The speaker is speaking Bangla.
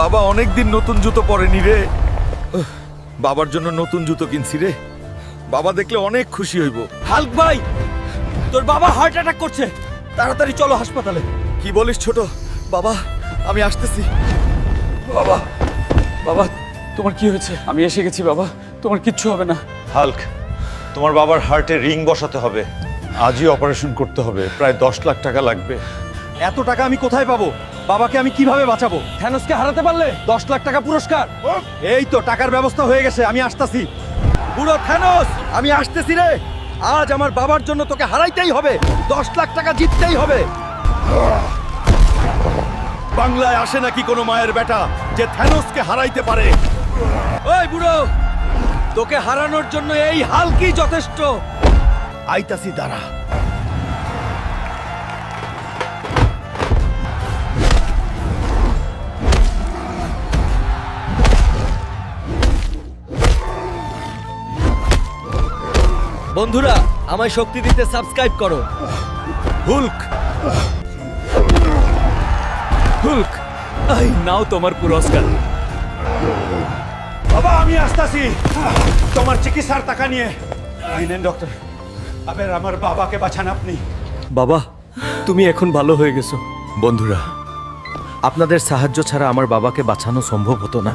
বাবা অনেকদিন নতুন জুতো পরেনি রে। বাবার জন্য নতুন জুতো কিনছি রে। বাবা দেখলে অনেক খুশি হইব। হাল্ক ভাই, তোর বাবা হার্ট অ্যাটাক করছে, তাড়াতাড়ি চলো হাসপাতালে। কি বলিস ছোট? বাবা, আমি আসতেছি। বাবা, বাবা তোমার কি হয়েছে? আমি এসে গেছি বাবা, তোমার কিচ্ছু হবে না। হাল্ক, তোমার বাবার হার্টে রিং বসাতে হবে। আজই অপারেশন করতে হবে, প্রায় 10 লাখ টাকা লাগবে। এত টাকা আমি কোথায় পাবো? বাবাকে আমি কিভাবে বাঁচাবো? থ্যানোসকে হারাতে পারলে 10 লাখ টাকা পুরস্কার। এই তো টাকার ব্যবস্থা হয়ে গেছে, আমি আসতেছি। বুড়ো থ্যানোস, আমি আসতেছি রে। আজ আমার বাবার জন্য তোকে হারাইতেই হবে, 10 লাখ টাকা জিততেই হবে। বাংলায় আসে নাকি কোনো মায়ের বেটা যে থ্যানোসকে হারাইতে পারে? ওই বুড়ো, তোকে হারানোর জন্য এই হালকি যথেষ্ট। আইতাছি দাঁড়া। বন্ধুরা, আমায় শক্তি দিতে সাবস্ক্রাইব করো। হুল্ক, হুল্ক, এই নাও তোমার পুরস্কার। বাবা, আমি আসতেছি তোমার চিকিৎসার টাকা নিয়ে। এই নেন ডক্টর, আবার আমার বাবাকে বাঁচান আপনি। বাবা, তুমি এখন ভালো হয়ে গেছো। বন্ধুরা, আপনাদের সাহায্য ছাড়া আমার বাবাকে বাঁচানো সম্ভব হতো না।